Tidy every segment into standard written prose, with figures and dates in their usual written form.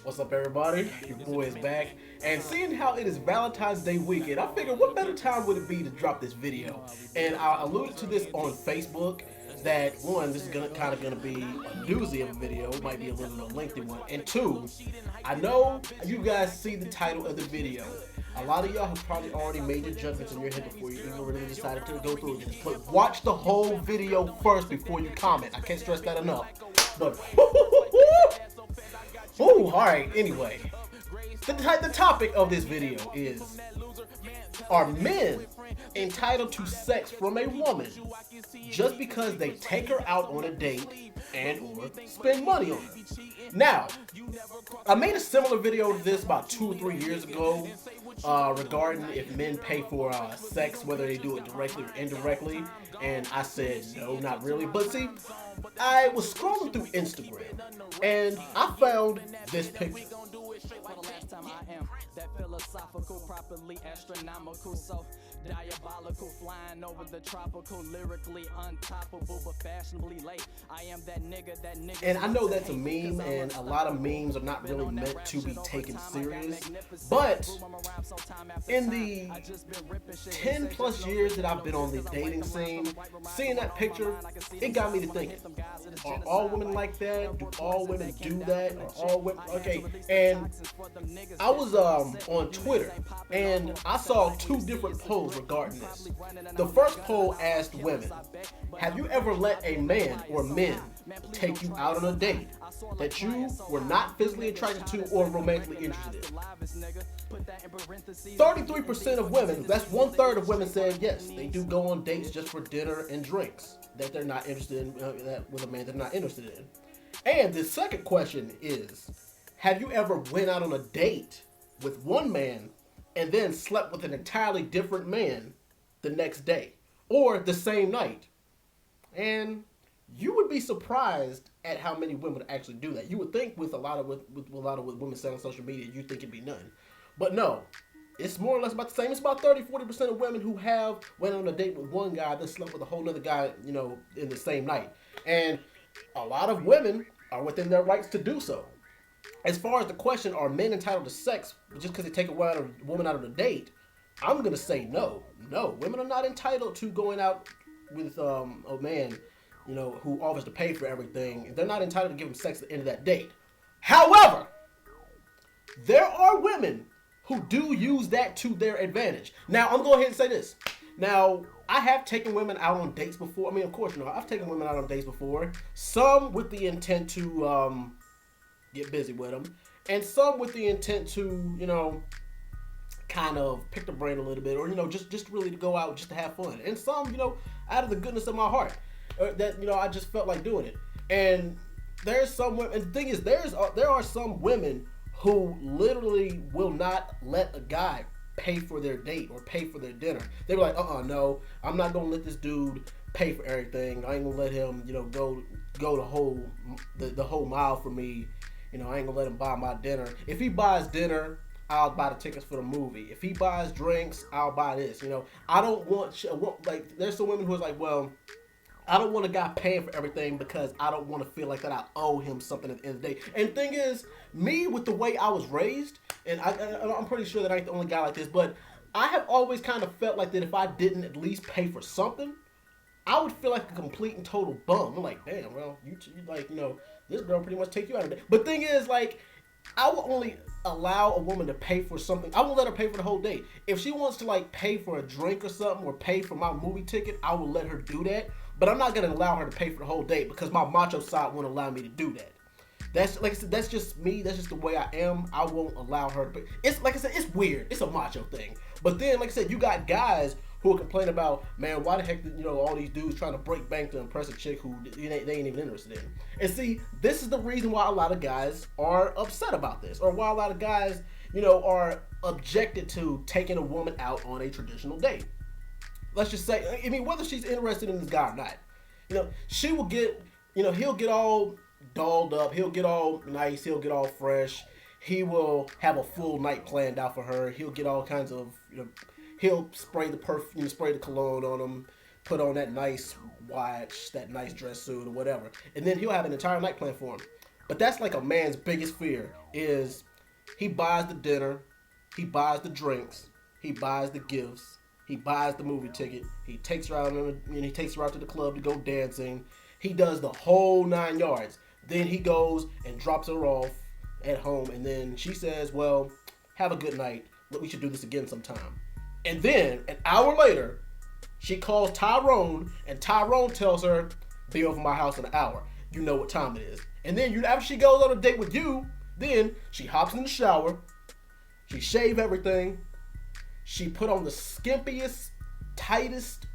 What's up, everybody? Your boy is back. And seeing how it is Valentine's Day weekend, I figured what better time would it be to drop this video? And I alluded to this on Facebook that one, this is gonna be a doozy of a video. It might be a little lengthy one. And two, I know you guys see the title of the video. A lot of y'all have probably already made your judgments in your head before you even really decided to go through this. But watch the whole video first before you comment. I can't stress that enough. But ooh, alright, anyway. The topic of this video is, are men entitled to sex from a woman just because they take her out on a date and or spend money on her? Now, I made a similar video to this about 2 or 3 years ago regarding if men pay for sex, whether they do it directly or indirectly, and I said no, not really. But see, I was scrolling through Instagram and I found this picture. That philosophical, properly astronomical, so diabolical, flying over the tropical, lyrically untoppable, but fashionably late. I am that nigga. And I know that's a meme, and a lot of memes are not really meant to be taken serious. But in the 10 plus years that I've been on the dating scene, seeing that picture, it got me to thinking: are all women like that? Do all women do that? Are all women okay? And I was on Twitter, and I saw 2 different polls regarding this. The first poll asked women, have you ever let a man or men take you out on a date that you were not physically attracted to or romantically interested in? 33% of women, that's 1/3 of women, said yes, they do go on dates just for dinner and drinks that they're not interested in, that with a man they're not interested in. And the second question is, have you ever went out on a date with one man and then slept with an entirely different man the next day or the same night? And you would be surprised at how many women actually do that. You would think with a lot of what women say on social media, you'd think it'd be none. But no, it's more or less about the same. It's about 30-40% of women who have went on a date with one guy, then slept with a whole other guy, in the same night. And a lot of women are within their rights to do so. As far as the question, are men entitled to sex just because they take a woman out on a date? I'm going to say no. No, women are not entitled to going out with a man, who offers to pay for everything. They're not entitled to give him sex at the end of that date. However, there are women who do use that to their advantage. Now, I'm going to go ahead and say this. Now, I have taken women out on dates before. I mean, of course, I've taken women out on dates before. Some with the intent to get busy with them, and some with the intent to, kind of pick the brain a little bit, or just really to go out just to have fun. And some, out of the goodness of my heart, that I just felt like doing it. And there's some women, and the thing is, there are some women who literally will not let a guy pay for their date or pay for their dinner. They were like, no, I'm not gonna let this dude pay for everything. I ain't gonna let him, go the whole mile for me. I ain't gonna let him buy my dinner. If he buys dinner, I'll buy the tickets for the movie. If he buys drinks, I'll buy this. I don't want like. There's some women who's like, well, I don't want a guy paying for everything because I don't want to feel like that I owe him something at the end of the day. And the thing is, me with the way I was raised, and I'm pretty sure that I ain't the only guy like this, but I have always kind of felt like that if I didn't at least pay for something, I would feel like a complete and total bum. I'm like, damn, well, you like, this girl pretty much take you out of it. But thing is, like, I will only allow a woman to pay for something. I won't let her pay for the whole date. If she wants to, like, pay for a drink or something or pay for my movie ticket, I will let her do that. But I'm not going to allow her to pay for the whole date because my macho side won't allow me to do that. That's, like I said, that's just me. That's just the way I am. I won't allow her to pay. It's, like I said, it's weird. It's a macho thing. But then, like I said, you got guys who will complain about, man, why the heck, all these dudes trying to break bank to impress a chick who they ain't even interested in. And see, this is the reason why a lot of guys are upset about this, or why a lot of guys, are objected to taking a woman out on a traditional date. Let's just say, I mean, whether she's interested in this guy or not, she will get, he'll get all dolled up, he'll get all nice, he'll get all fresh, he will have a full night planned out for her, he'll get all kinds of, he'll spray the perfume, spray the cologne on him, put on that nice watch, that nice dress suit or whatever. And then he'll have an entire night planned for him. But that's like a man's biggest fear is he buys the dinner, he buys the drinks, he buys the gifts, he buys the movie ticket, he takes her out and he takes her out to the club to go dancing. He does the whole 9 yards. Then he goes and drops her off at home, and then she says, "Well, have a good night. Look, we should do this again sometime." And then an hour later, she calls Tyrone, and Tyrone tells her, "Be over my house in an hour. You know what time it is." And then after she goes on a date with you, then she hops in the shower, she shave everything, she put on the skimpiest, tightest,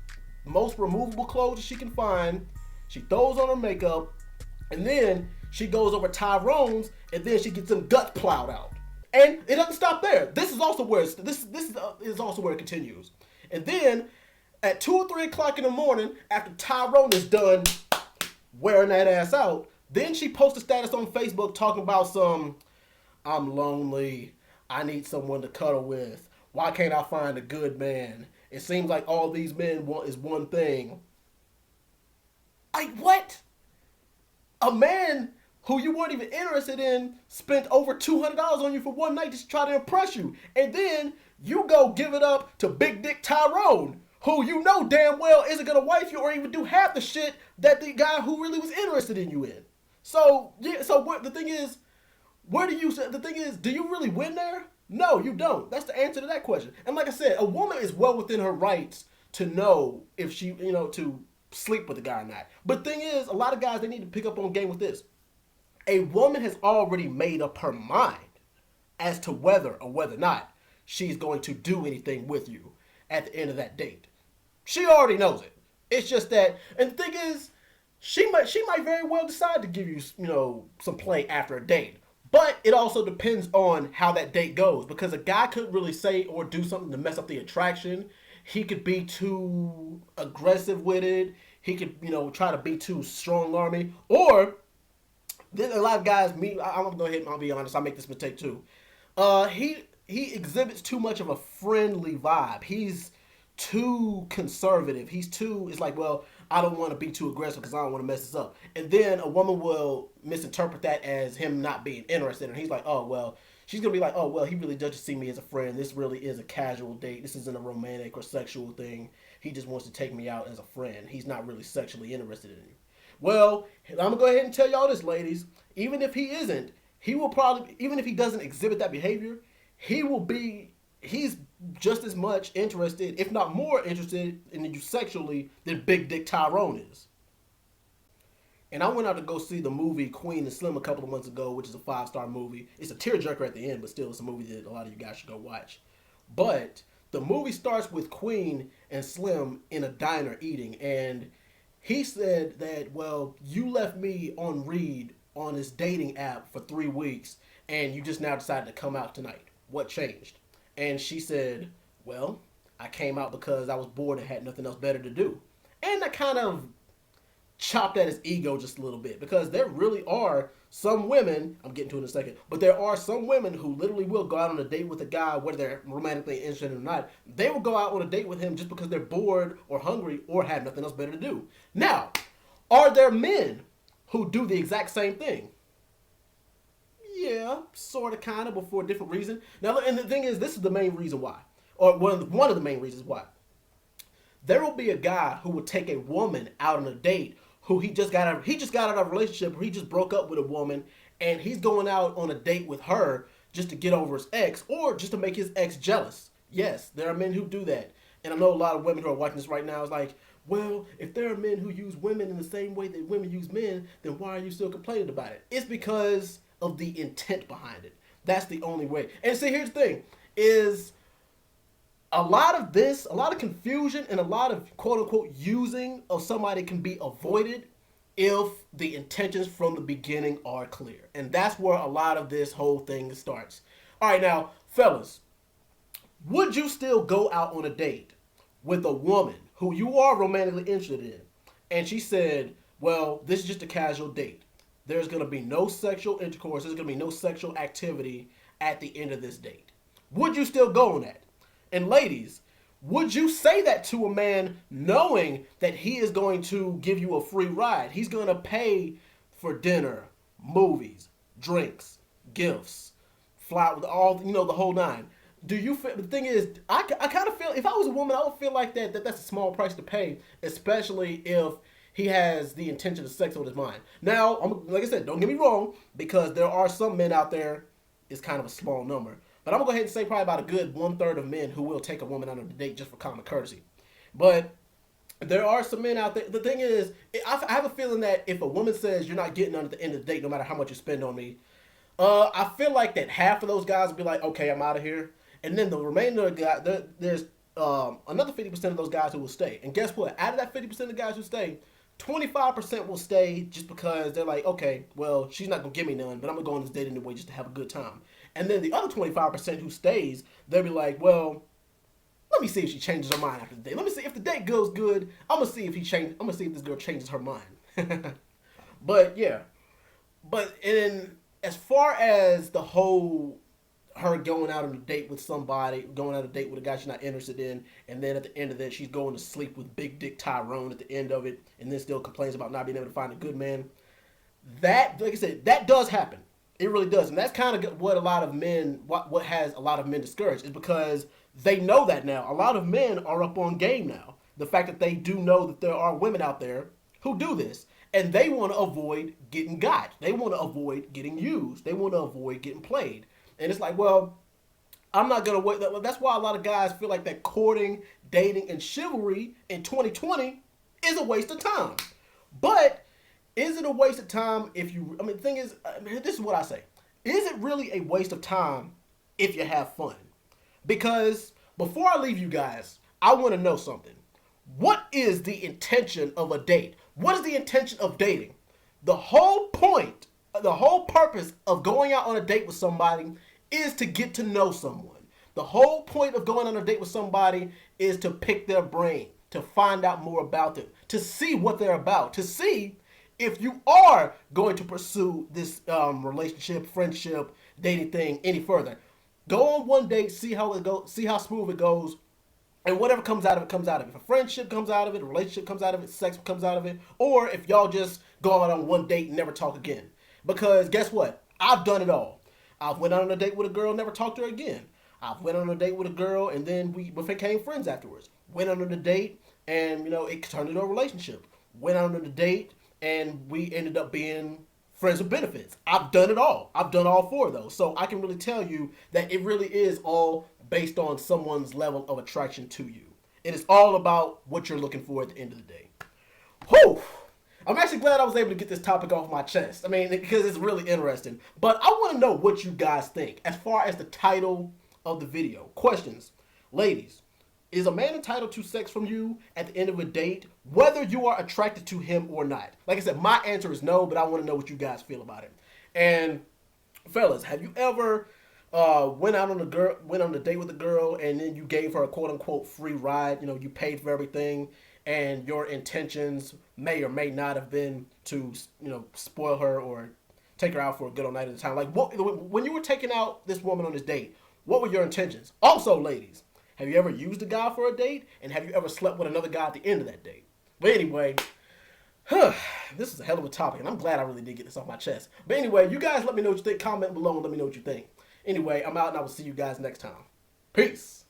most removable clothes she can find, she throws on her makeup, and then she goes over Tyrone's, and then she gets them guts plowed out. And it doesn't stop there. This is also where is also where it continues. And then at 2 or 3 o'clock in the morning, after Tyrone is done wearing that ass out, then she posts a status on Facebook talking about "I'm lonely, I need someone to cuddle with. Why can't I find a good man? It seems like all these men want is one thing." Like, what? A man who you weren't even interested in spent over $200 on you for one night just to try to impress you. And then you go give it up to Big Dick Tyrone, who you know damn well isn't going to wife you or even do half the shit that the guy who really was interested in you in. So, yeah, so what the thing is, do you really win there? No, you don't. That's the answer to that question. And like I said, a woman is well within her rights to know if she, to sleep with a guy or not. But the thing is, a lot of guys, they need to pick up on game with this. A woman has already made up her mind as to whether or whether not she's going to do anything with you at the end of that date. She already knows it. It's just that, and the thing is, she might very well decide to give you, some play after a date. But it also depends on how that date goes, because a guy couldn't really say or do something to mess up the attraction. He could be too aggressive with it. He could, try to be too strong-army. Or, there's a lot of guys, I'm going to go ahead and I'll be honest, I make this mistake too. He exhibits too much of a friendly vibe. He's too conservative. It's like, well, I don't want to be too aggressive because I don't want to mess this up. And then a woman will misinterpret that as him not being interested. And he's like, oh, well, she's going to be like, oh, well, he really does just see me as a friend. This really is a casual date. This isn't a romantic or sexual thing. He just wants to take me out as a friend. He's not really sexually interested in you. Well, I'm going to go ahead and tell y'all this, ladies. Even if he isn't, even if he doesn't exhibit that behavior, he's just as much interested, if not more interested in you sexually than Big Dick Tyrone is. And I went out to go see the movie Queen and Slim a couple of months ago, which is a 5-star movie. It's a tearjerker at the end, but still it's a movie that a lot of you guys should go watch. But the movie starts with Queen and Slim in a diner eating, and he said that, well, you left me on read on this dating app for 3 weeks, and you just now decided to come out tonight. What changed? And she said, well, I came out because I was bored and had nothing else better to do. And that kind of chopped at his ego just a little bit, because there really are some women, I'm getting to it in a second, but there are some women who literally will go out on a date with a guy, whether they're romantically interested or not. They will go out on a date with him just because they're bored or hungry or have nothing else better to do. Now, are there men who do the exact same thing? Yeah, sort of, kind of, but for a different reason. Now, and the thing is, this is the main reason why, or one of the main reasons why. There will be a guy who will take a woman out on a date who he just got out of a relationship, or he just broke up with a woman, and he's going out on a date with her just to get over his ex, or just to make his ex jealous. Yes, there are men who do that. And I know a lot of women who are watching this right now is like, well, if there are men who use women in the same way that women use men, then why are you still complaining about it? It's because of the intent behind it. That's the only way. And see, here's the thing, is a lot of confusion and a lot of quote-unquote using of somebody can be avoided if the intentions from the beginning are clear. And that's where a lot of this whole thing starts. All right, now, fellas, would you still go out on a date with a woman who you are romantically interested in, and she said, well, this is just a casual date. There's going to be no sexual intercourse. There's going to be no sexual activity at the end of this date. Would you still go on that? And ladies, would you say that to a man knowing that he is going to give you a free ride? He's going to pay for dinner, movies, drinks, gifts, fly with all the whole nine. Do you feel the thing is I kind of feel if I was a woman I would feel like that's a small price to pay, especially if he has the intention of sex on his mind. Now, like I said, don't get me wrong, because there are some men out there, it's kind of a small number. But I'm gonna go ahead and say probably about a good 1/3 of men who will take a woman on a date just for common courtesy. But there are some men out there. The thing is, I have a feeling that if a woman says you're not getting none at the end of the date, no matter how much you spend on me, I feel like that half of those guys will be like, okay, I'm out of here. And then the remainder of the guys, there's another 50% of those guys who will stay. And guess what? Out of that 50% of the guys who stay, 25% will stay just because they're like, okay, well, she's not going to give me none, but I'm going to go on this date anyway just to have a good time. And then the other 25% who stays, they'll be like, well, let me see if she changes her mind after the date. Let me see if the date goes good. I'm gonna see if this girl changes her mind. But yeah, but in as far as the whole her going out on a date with somebody, going on a date with a guy she's not interested in, and then at the end of it, she's going to sleep with Big Dick Tyrone at the end of it, and then still complains about not being able to find a good man. That, like I said, that does happen. It really does, and that's kind of what a lot of men, what has a lot of men discouraged, is because they know that now. A lot of men are up on game now. The fact that they do know that there are women out there who do this, and they want to avoid getting got. They want to avoid getting used. They want to avoid getting played. And it's like, well, I'm not gonna wait. That's why a lot of guys feel like that courting, dating, and chivalry in 2020 is a waste of time. But is it a waste of time if you? I mean, the thing is, this is what I say: is it really a waste of time if you have fun? Because before I leave you guys, I want to know something. What is the intention of a date? What is the intention of dating? The whole point, the whole purpose of going out on a date with somebody is to get to know someone. The whole point of going on a date with somebody is to pick their brain, to find out more about them, to see what they're about, to see if you are going to pursue this relationship, friendship, dating thing any further. Go on one date, see how it goes, see how smooth it goes, and whatever comes out of it comes out of it. If a friendship comes out of it, a relationship comes out of it, sex comes out of it, or if y'all just go out on one date and never talk again. Because guess what? I've done it all. I've went out on a date with a girl, never talked to her again. I've went on a date with a girl, and then we became friends afterwards. Went on a date, and it turned into a relationship. Went on a date, and we ended up being friends with benefits. I've done it all. I've done all four of those. So I can really tell you that it really is all based on someone's level of attraction to you. It is all about what you're looking for at the end of the day. Whew! I'm actually glad I was able to get this topic off my chest. I mean, because it's really interesting. But I want to know what you guys think as far as the title of the video. Questions. Ladies, is a man entitled to sex from you at the end of a date, whether you are attracted to him or not? Like I said, my answer is no, but I want to know what you guys feel about it. And fellas, have you ever went on a date with a girl, and then you gave her a quote unquote free ride? You paid for everything, and your intentions may or may not have been to spoil her or take her out for a good old night at a time. Like, when you were taking out this woman on this date, what were your intentions? Also, ladies, have you ever used a guy for a date? And have you ever slept with another guy at the end of that date? But anyway, this is a hell of a topic, and I'm glad I really did get this off my chest. But anyway, you guys let me know what you think. Comment below and let me know what you think. Anyway, I'm out, and I will see you guys next time. Peace.